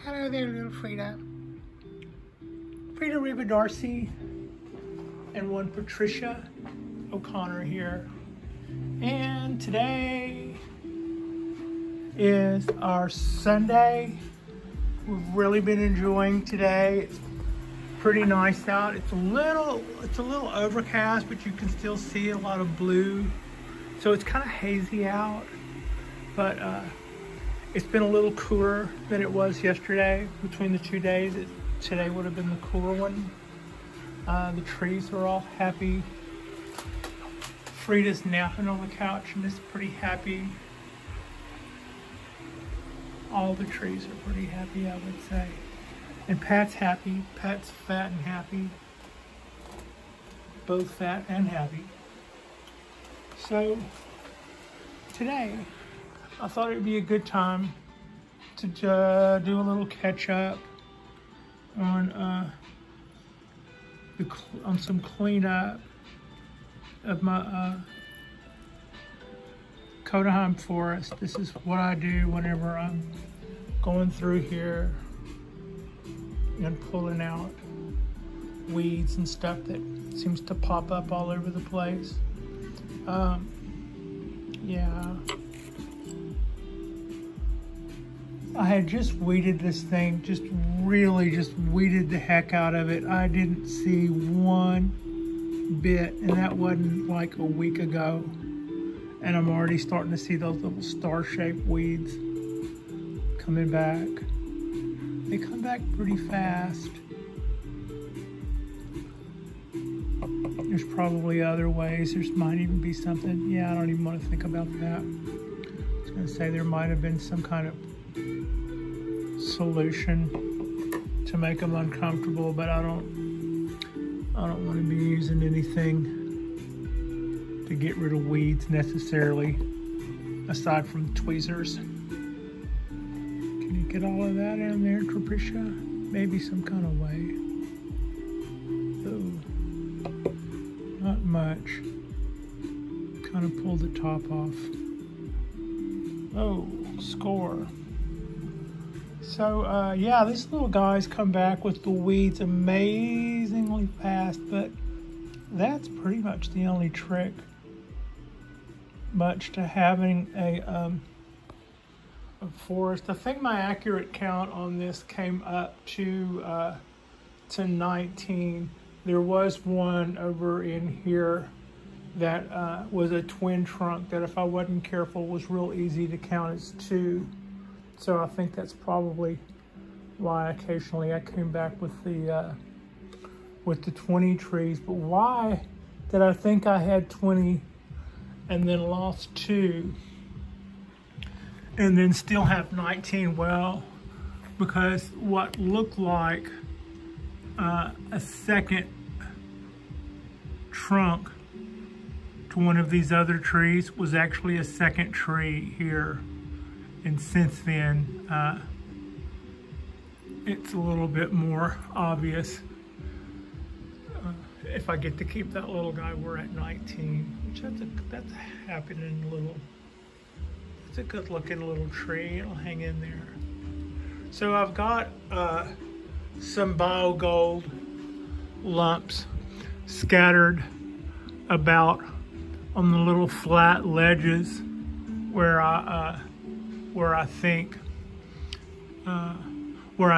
Hello there, little Frida. Frida Reba Darcy and one Patricia O'Connor here. And today is our Sunday. We've really been enjoying today. It's pretty nice out. It's a little overcast, but you can still see a lot of blue. So it's kind of hazy out, but it's been a little cooler than it was yesterday. Between the 2 days, today would have been the cooler one. The trees are all happy. Frida's napping on the couch and is pretty happy. All the trees are pretty happy, I would say. And Pat's happy. Pat's fat and happy. Both fat and happy. So today, I thought it would be a good time to do a little catch up on some cleanup of my Kodaheim forest. This is what I do whenever I'm going through here and pulling out weeds and stuff that seems to pop up all over the place. Yeah. I had just weeded this thing, really weeded the heck out of it. I didn't see one bit, and that wasn't like a week ago. And I'm already starting to see those little star-shaped weeds coming back. They come back pretty fast. There's probably other ways. There might even be something. Yeah, I don't even want to think about that. I was going to say there might have been some kind of solution to make them uncomfortable, but I don't want to be using anything to get rid of weeds necessarily, aside from tweezers. Can you get all of that in there, Patricia? Maybe some kind of way. Oh, not much. Kind of pull the top off. Oh, score. So, yeah, this little guy's come back with the weeds amazingly fast, but that's pretty much the only trick much to having a forest. I think my accurate count on this came up to 19. There was one over in here that was a twin trunk that, if I wasn't careful, was real easy to count as 2. So I think that's probably why occasionally I came back with the 20 trees. But why did I think I had 20 and then lost 2 and then still have 19? Well, because what looked like a second trunk to one of these other trees was actually a second tree here. And since then, it's a little bit more obvious. If I get to keep that little guy, we're at 19, which that's a happening little, it's a good looking little tree. It'll hang in there. So I've got some BioGold lumps scattered about on the little flat ledges where I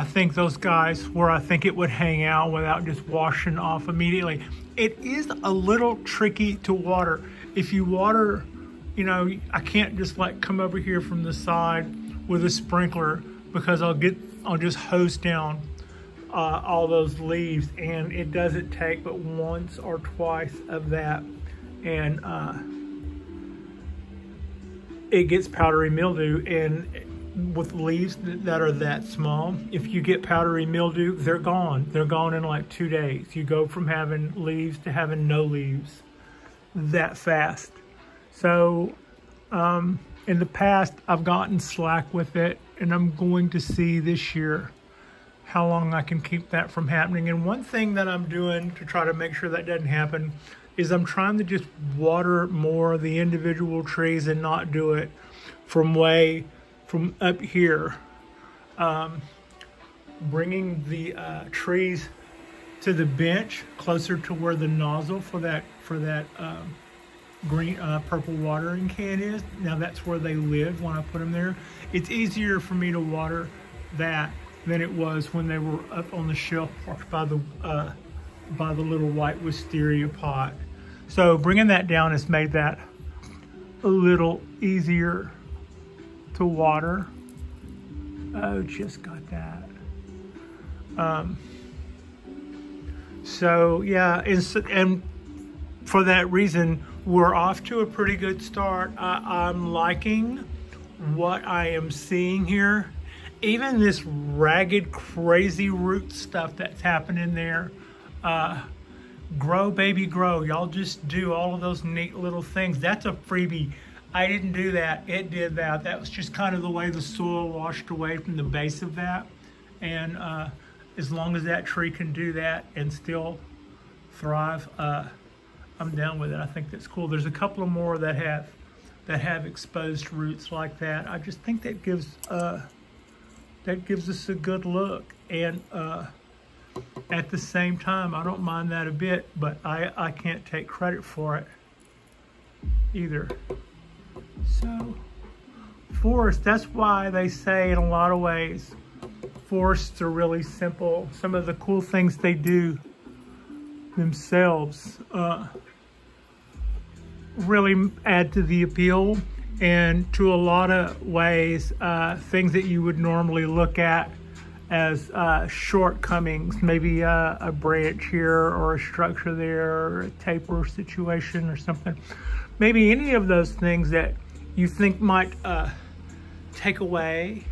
think those guys, where I think it would hang out without just washing off immediately. It is a little tricky to water. If you water, you know, I can't just like come over here from the side with a sprinkler, because I'll just hose down all those leaves, and it doesn't take but once or twice of that, and it gets powdery mildew. And with leaves that are that small, if you get powdery mildew, they're gone. They're gone in like 2 days. You go from having leaves to having no leaves that fast. So in the past, I've gotten slack with it, and I'm going to see this year how long I can keep that from happening. And one thing that I'm doing to try to make sure that doesn't happen is I'm trying to just water more of the individual trees and not do it from up here bringing the trees to the bench closer to where the nozzle for that green purple watering can is. Now that's where they live when I put them there. It's easier for me to water that than it was when they were up on the shelf by the little white wisteria pot. So bringing that down has made that a little easier to water. Oh, just got that. So yeah, and for that reason, we're off to a pretty good start. I'm liking what I am seeing here. Even this ragged, crazy root stuff that's happening there. Grow, baby, grow. Y'all just do all of those neat little things. That's a freebie. I didn't do that. It did that. That was just kind of the way the soil washed away from the base of that. And as long as that tree can do that and still thrive, I'm down with it. I think that's cool. There's a couple of more that have exposed roots like that. I just think that gives us a good look. And at the same time, I don't mind that a bit, but I can't take credit for it either. So, forest, that's why they say in a lot of ways, forests are really simple. Some of the cool things they do themselves really add to the appeal, and to a lot of ways, things that you would normally look at as shortcomings, maybe a branch here or a structure there or a taper situation or something. Maybe any of those things that you think might take away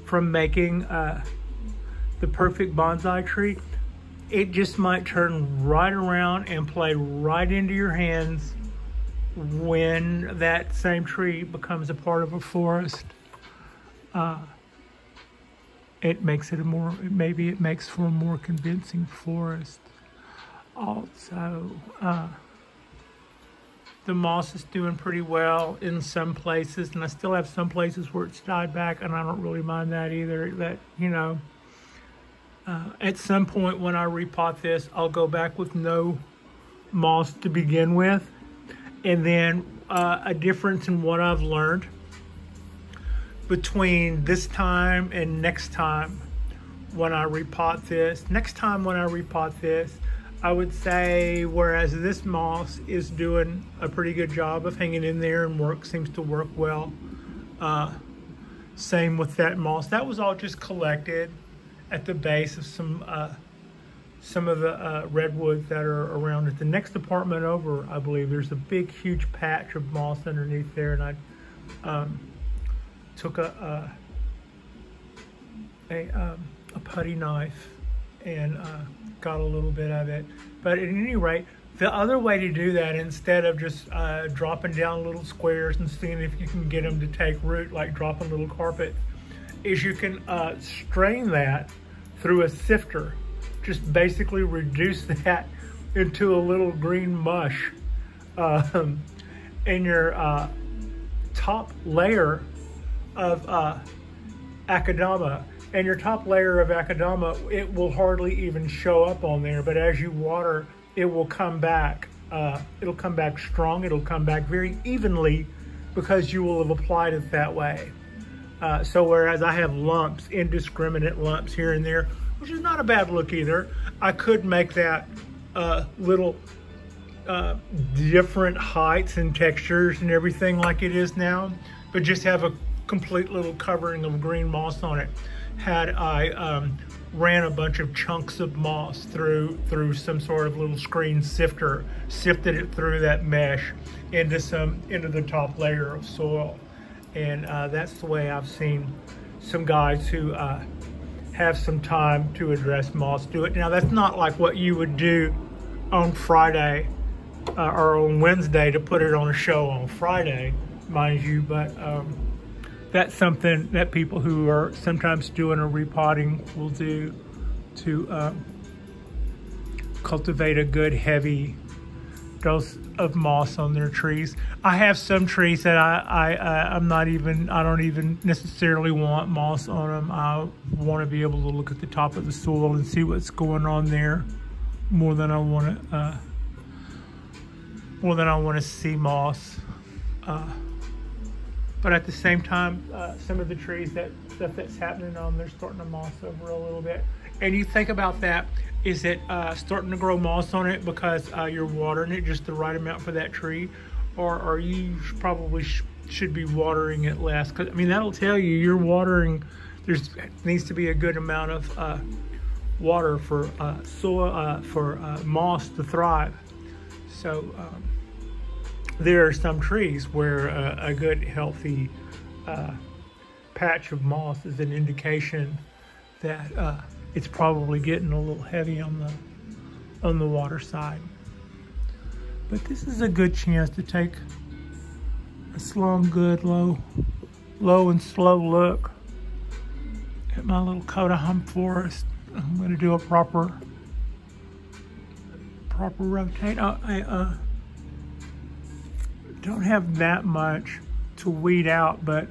from making the perfect bonsai tree, it just might turn right around and play right into your hands when that same tree becomes a part of a forest. It makes it maybe it makes for a more convincing forest. Also, the moss is doing pretty well in some places, and I still have some places where it's died back, and I don't really mind that either. That, you know, at some point when I repot this, I'll go back with no moss to begin with. And then a difference in what I've learned between this time and next time when I repot this. Next time when I repot this, I would say, whereas this moss is doing a pretty good job of hanging in there and seems to work well. Same with that moss. That was all just collected at the base of some of the redwoods that are around it. The next apartment over, I believe, there's a big, huge patch of moss underneath there, and I took a putty knife and got a little bit of it. But at any rate, the other way to do that, instead of just dropping down little squares and seeing if you can get them to take root, like dropping little carpet, is you can strain that through a sifter. Just basically reduce that into a little green mush. And your top layer of Akadama, and your top layer of Akadama, it will hardly even show up on there, but as you water, it will come back. It'll come back strong. It'll come back very evenly because you will have applied it that way. So whereas I have lumps, indiscriminate lumps here and there, which is not a bad look either, I could make that little different heights and textures and everything like it is now, but just have a complete little covering of green moss on it. Had I ran a bunch of chunks of moss through some sort of little screen sifter, sifted it through that mesh into the top layer of soil. And that's the way I've seen some guys who have some time to address moss do it. Now, that's not like what you would do on Friday or on Wednesday to put it on a show on Friday, mind you, but that's something that people who are sometimes doing a repotting will do to cultivate a good heavy dose of moss on their trees. I have some trees that I don't even necessarily want moss on them. I want to be able to look at the top of the soil and see what's going on there more than I want to see moss. But at the same time, some of the trees that's happening on, they're starting to moss over a little bit. And you think about that, is it starting to grow moss on it because you're watering it just the right amount for that tree? Or are you probably should be watering it less? Because I mean, that'll tell you you're watering. There needs to be a good amount of water for soil, for moss to thrive. So there are some trees where a good healthy patch of moss is an indication that it's probably getting a little heavy on the water side. But this is a good chance to take a slow and good, low and slow look at my little Coda forest. I'm going to do a proper rotate. I don't have that much to weed out, but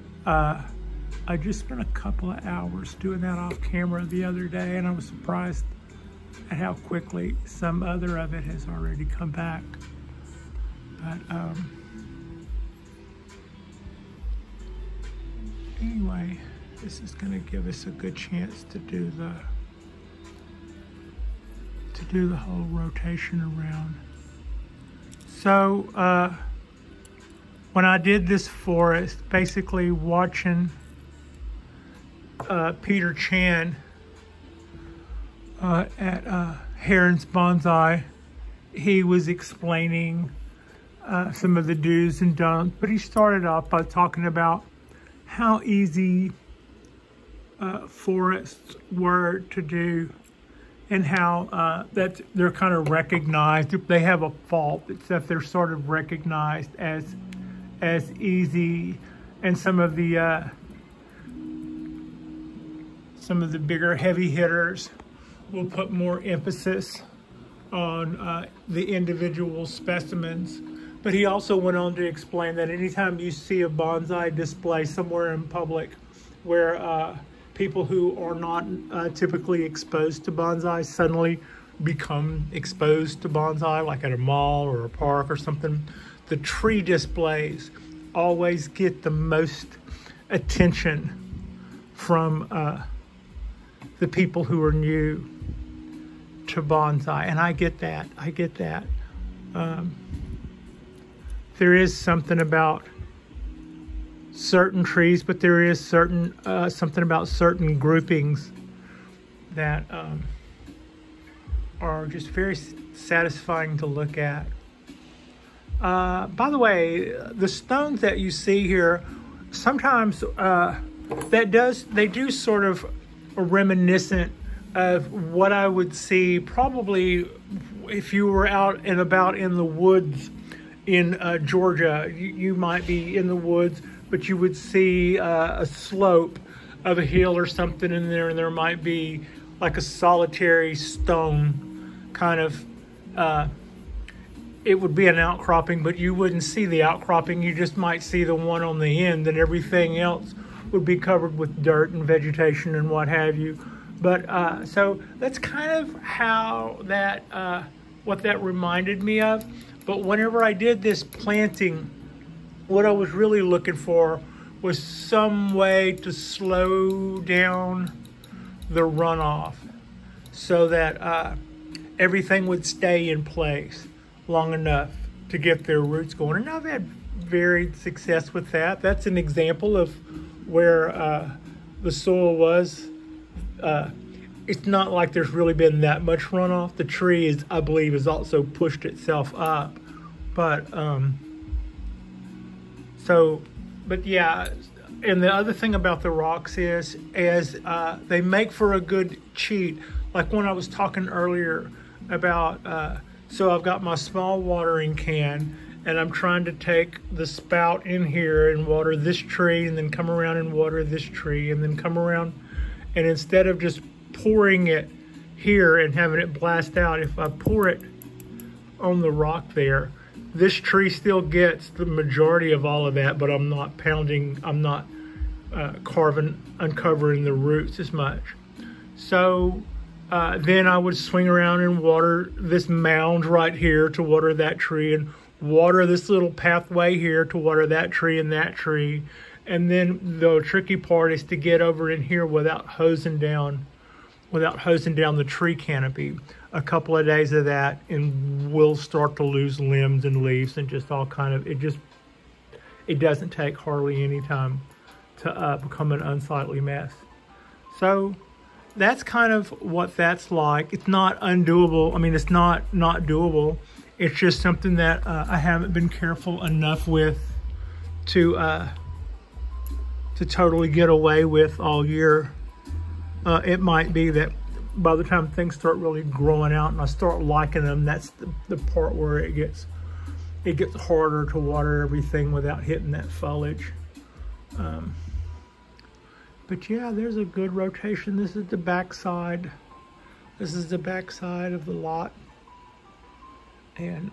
I just spent a couple of hours doing that off camera the other day, and I was surprised at how quickly some other of it has already come back. But anyway, this is going to give us a good chance to do the whole rotation around. So when I did this forest, basically watching Peter Chan at Heron's Bonsai, he was explaining some of the do's and don'ts, but he started off by talking about how easy forests were to do, and how that they're kind of recognized. If they have a fault, it's that they're sort of recognized as easy, and some of the bigger heavy hitters will put more emphasis on the individual specimens. But he also went on to explain that anytime you see a bonsai display somewhere in public where people who are not typically exposed to bonsai suddenly become exposed to bonsai, like at a mall or a park or something, the tree displays always get the most attention from the people who are new to bonsai. And I get that. There is something about certain trees, but there is something about certain groupings that are just very satisfying to look at. By the way, the stones that you see here, sometimes they do sort of reminiscent of what I would see probably if you were out and about in the woods in Georgia. You might be in the woods, but you would see a slope of a hill or something in there, and there might be like a solitary stone kind of, it would be an outcropping, but you wouldn't see the outcropping. You just might see the one on the end, and everything else would be covered with dirt and vegetation and what have you. But so that's kind of how that, what that reminded me of. But whenever I did this planting, what I was really looking for was some way to slow down the runoff so that everything would stay in place long enough to get their roots going. And I've had varied success with that. That's an example of where the soil was. It's not like there's really been that much runoff. The tree is, I believe, has also pushed itself up. But but yeah. And the other thing about the rocks is they make for a good cheat. Like when I was talking earlier about, so I've got my small watering can, and I'm trying to take the spout in here and water this tree, and then come around and water this tree, and then come around. And instead of just pouring it here and having it blast out, if I pour it on the rock there. This tree still gets the majority of all of that, but I'm not pounding, I'm not uncovering the roots as much. So then I would swing around and water this mound right here to water that tree, and water this little pathway here to water that tree and that tree. And then the tricky part is to get over in here without hosing down the tree canopy. A couple of days of that and we'll start to lose limbs and leaves and just all kind of, it doesn't take hardly any time to become an unsightly mess. So that's kind of what that's like. It's not undoable. I mean, it's not doable. It's just something that I haven't been careful enough with to totally get away with all year. It might be that by the time things start really growing out and I start liking them, that's the part where it gets harder to water everything without hitting that foliage. But yeah, there's a good rotation. This is the back side. This is the back side of the lot. And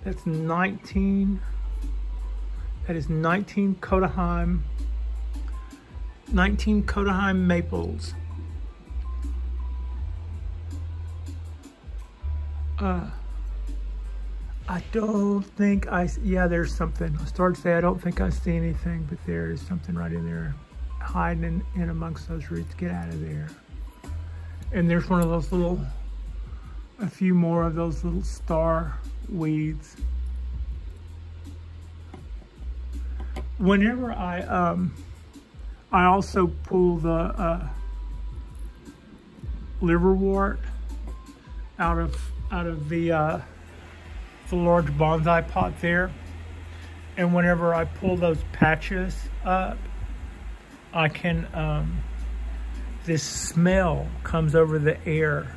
that's 19. That is 19 Kodaheim. 19 Kodaheim maples. I don't think yeah, there's something. I started to say I don't think I see anything, but there is something right in there hiding in amongst those roots. Get out of there. And there's one of those a few more of those little star weeds. Whenever I also pull the liverwort out of the large bonsai pot there, and whenever I pull those patches up, I can this smell comes over the air,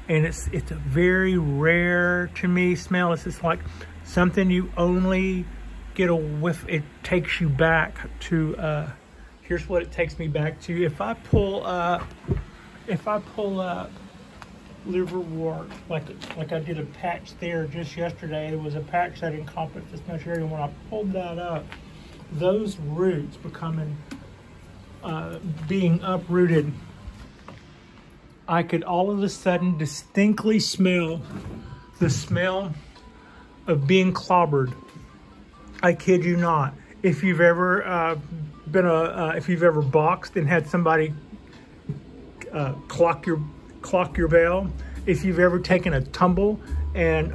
and it's a very rare to me smell. It's just like something you only get a whiff. It takes you back to here's what it takes me back to. If I pull up liverwort, like I did a patch there just yesterday. There was a patch that encompassed this much area. When I pulled that up, those roots being uprooted, I could all of a sudden distinctly smell the smell of being clobbered. I kid you not. If you've ever if you've ever boxed and had somebody clock your bell, if you've ever taken a tumble and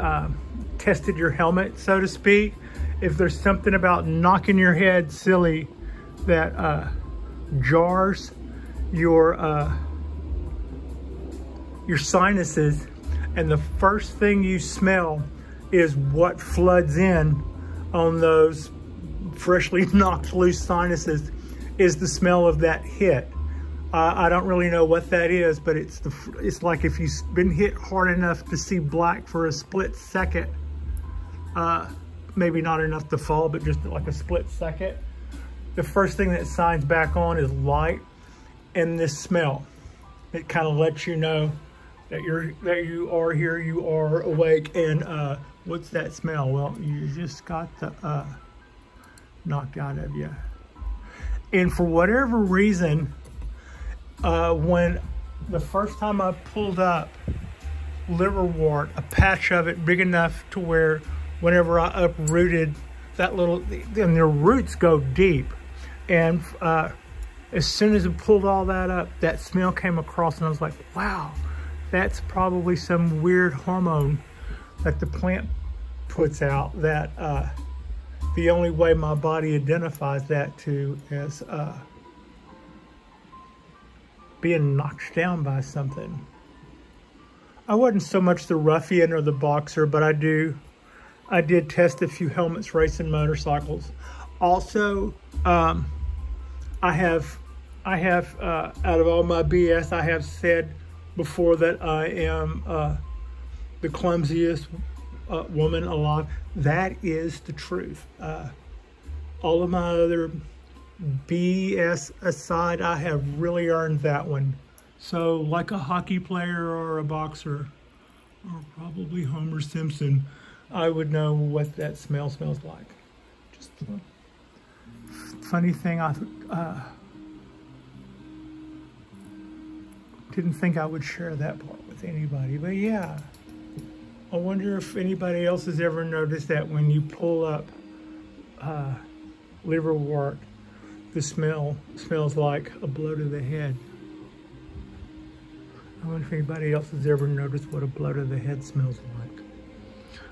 tested your helmet, so to speak, if there's something about knocking your head silly that jars your sinuses, and the first thing you smell is what floods in on those freshly knocked loose sinuses, is the smell of that hit. I don't really know what that is, but it's like if you've been hit hard enough to see black for a split second, maybe not enough to fall, but just like a split second, the first thing that signs back on is light and this smell. It kind of lets you know that you are here, you are awake. And what's that smell? Well, you just got the knocked out of you. And for whatever reason, when the first time I pulled up liverwort, a patch of it big enough to where whenever I uprooted that and their roots go deep, and as soon as I pulled all that up, that smell came across, and I was like, wow, that's probably some weird hormone that the plant puts out that the only way my body identifies that to is being knocked down by something. I wasn't so much the ruffian or the boxer, but I did test a few helmets racing motorcycles. Also, I have out of all my BS, I have said before that I am the clumsiest woman alive. That is the truth. All of my other BS aside, I have really earned that one. So like a hockey player or a boxer, or probably Homer Simpson, I would know what that smell smells like. Just a funny thing, I didn't think I would share that part with anybody, but yeah. I wonder if anybody else has ever noticed that when you pull up liverwort, the smell smells like a blow to the head. I wonder if anybody else has ever noticed what a blow to the head smells like.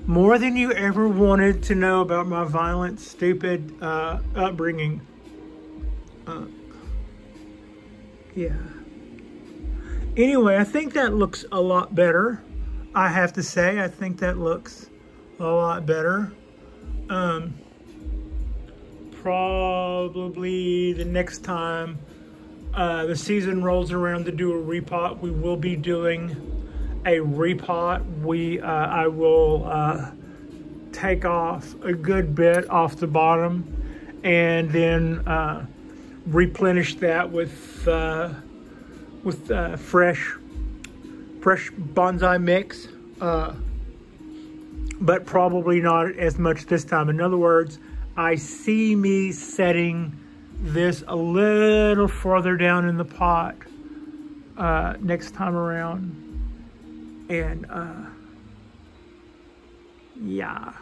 More than you ever wanted to know about my violent, stupid upbringing. Yeah. Anyway, I think that looks a lot better. I have to say, I think that looks a lot better. Probably the next time the season rolls around to do a repot, we will be doing a repot. I will take off a good bit off the bottom and then replenish that with fresh bonsai mix, but probably not as much this time. In other words, I see me setting this a little further down in the pot next time around. And yeah,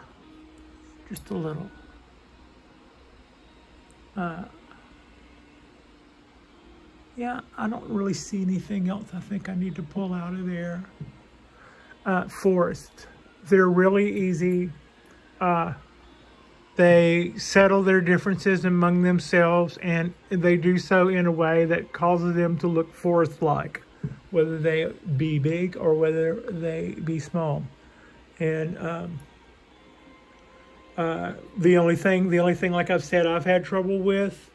just a little. Yeah, I don't really see anything else I think I need to pull out of there. Forest. They're really easy. They settle their differences among themselves, and they do so in a way that causes them to look forest-like, whether they be big or whether they be small. And the only thing, like I've said, I've had trouble with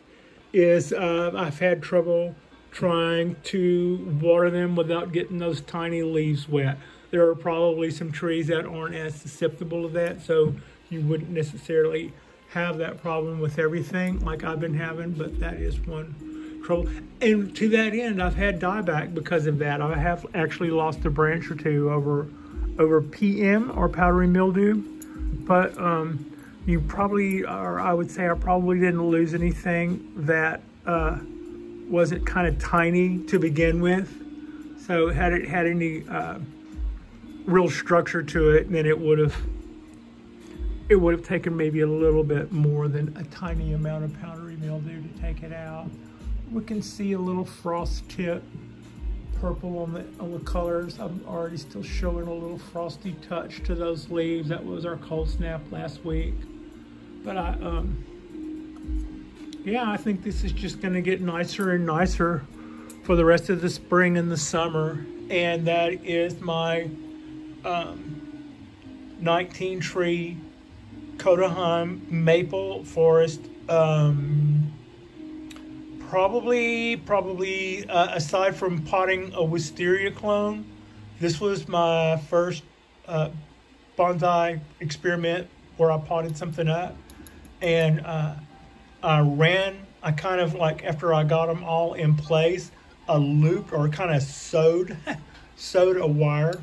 is I've had trouble trying to water them without getting those tiny leaves wet. There are probably some trees that aren't as susceptible to that, so you wouldn't necessarily have that problem with everything like I've been having, but that is one trouble. And to that end, I've had dieback because of that. I have actually lost a branch or two over PM or powdery mildew, but you probably, or I would say I probably didn't lose anything that wasn't kind of tiny to begin with. So had it had any real structure to it, then it would have taken maybe a little bit more than a tiny amount of powdery mildew to take it out. We can see a little frost tip purple on the colors. I'm already still showing a little frosty touch to those leaves. That was our cold snap last week. But yeah, I think this is just gonna get nicer and nicer for the rest of the spring and the summer. And that is my 19 tree Kodaheim maple forest. Probably aside from potting a wisteria clone, this was my first bonsai experiment where I potted something up. And I kind of like, after I got them all in place, I looped or kind of sewed a wire,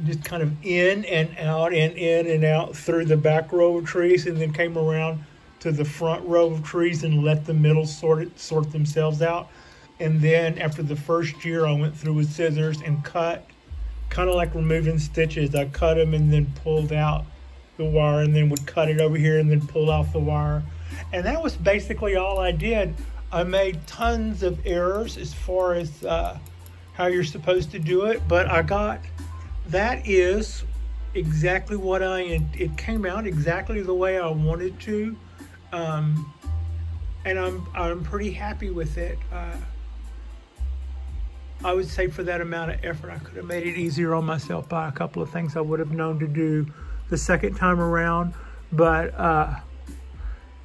just kind of in and out and in and out through the back row of trees, and then came around to the front row of trees and let the middle sort themselves out. And then after the first year, I went through with scissors and cut, kind of like removing stitches. I cut them and then pulled out the wire, and then would cut it over here and then pull off the wire. And that was basically all I did. I made tons of errors as far as how you're supposed to do it, but that is exactly what it came out exactly the way I wanted to. And I'm pretty happy with it. I would say for that amount of effort, I could have made it easier on myself by a couple of things I would have known to do the second time around. But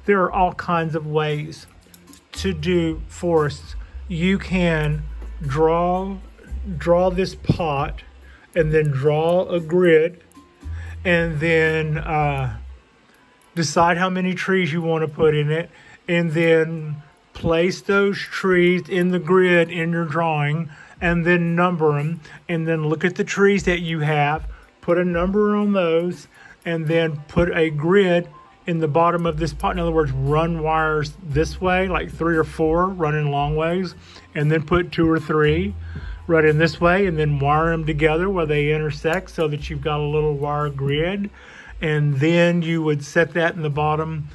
there are all kinds of ways to do forests. You can draw this pot and then draw a grid, and then decide how many trees you want to put in it, and then place those trees in the grid in your drawing, and then number them, and then look at the trees that you have, put a number on those, and then put a grid in the bottom of this pot. In other words, run wires this way, like 3 or 4 running long ways, and then put 2 or 3 running this way, and then wire them together where they intersect so that you've got a little wire grid. And then you would set that in the bottom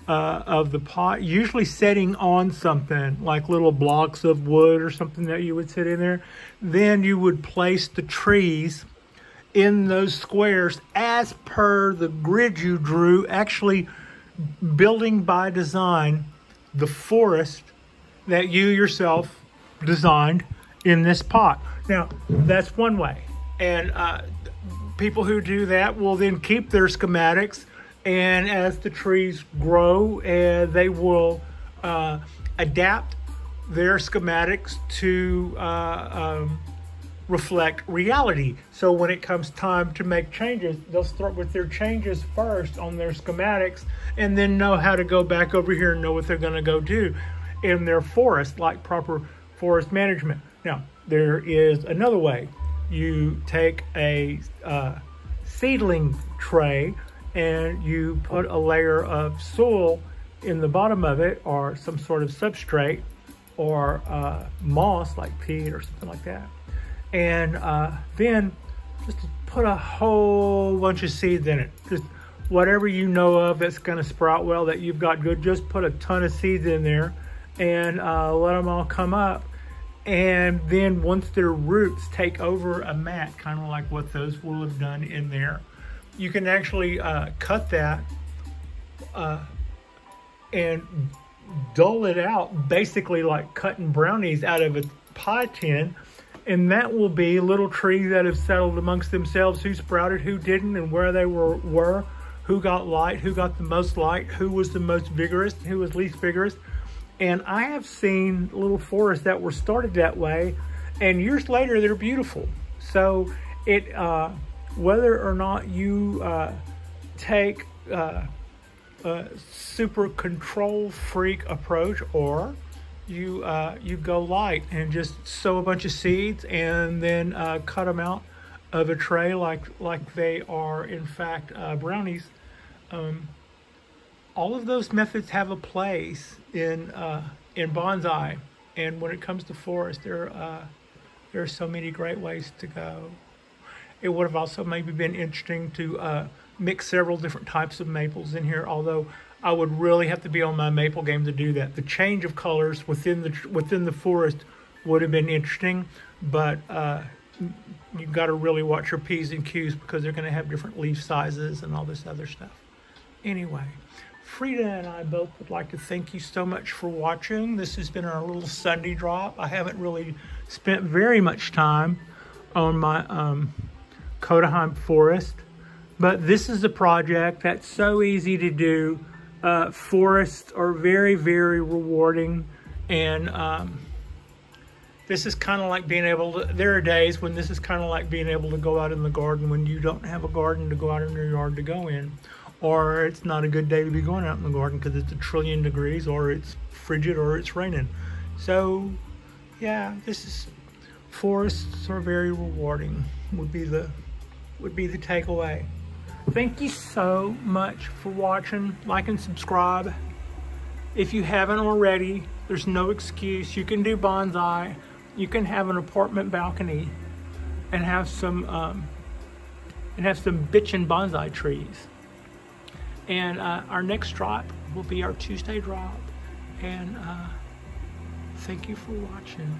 of the pot, usually setting on something like little blocks of wood or something that you would sit in there. Then you would place the trees in those squares as per the grid you drew, actually building by design the forest that you yourself designed in this pot. Now, that's one way. And people who do that will then keep their schematics, and as the trees grow, they will adapt their schematics to reflect reality. So when it comes time to make changes, they'll start with their changes first on their schematics, and then know how to go back over here and know what they're going to go do in their forest, like proper forest management. Now, there is another way. You take a seedling tray and you put a layer of soil in the bottom of it, or some sort of substrate, or moss like peat or something like that. And then just put a whole bunch of seeds in it. Just whatever you know of that's going to sprout well, that you've got good, just put a ton of seeds in there and let them all come up. And then once their roots take over a mat, kind of like what those will have done in there, you can actually cut that and dull it out, basically like cutting brownies out of a pie tin. And that will be little trees that have settled amongst themselves, who sprouted, who didn't, and where they were, who got light, who got the most light, who was the most vigorous, who was least vigorous. And I have seen little forests that were started that way, and years later they're beautiful. So it whether or not you take a super control freak approach, or you go light and just sow a bunch of seeds and then cut them out of a tray like they are in fact brownies. All of those methods have a place in bonsai, and when it comes to forest, there are so many great ways to go. It would have also maybe been interesting to mix several different types of maples in here, although I would really have to be on my maple game to do that. The change of colors within the forest would have been interesting, but you've got to really watch your P's and Q's, because they're going to have different leaf sizes and all this other stuff. Anyway, Frida and I both would like to thank you so much for watching. This has been our little Sunday drop. I haven't really spent very much time on my Kotterheim forest, but this is a project that's so easy to do. Forests are very, very rewarding, and this is kind of like being able to, there are days when this is kind of like being able to go out in the garden when you don't have a garden to go out in your yard to go in, or it's not a good day to be going out in the garden because it's 1,000,000,000 degrees, or it's frigid, or it's raining. So yeah, forests are very rewarding would be the takeaway. Thank you so much for watching. Like and subscribe. If you haven't already, there's no excuse. You can do bonsai. You can have an apartment balcony and have some bitchin' bonsai trees. And our next drop will be our Tuesday drop. And thank you for watching.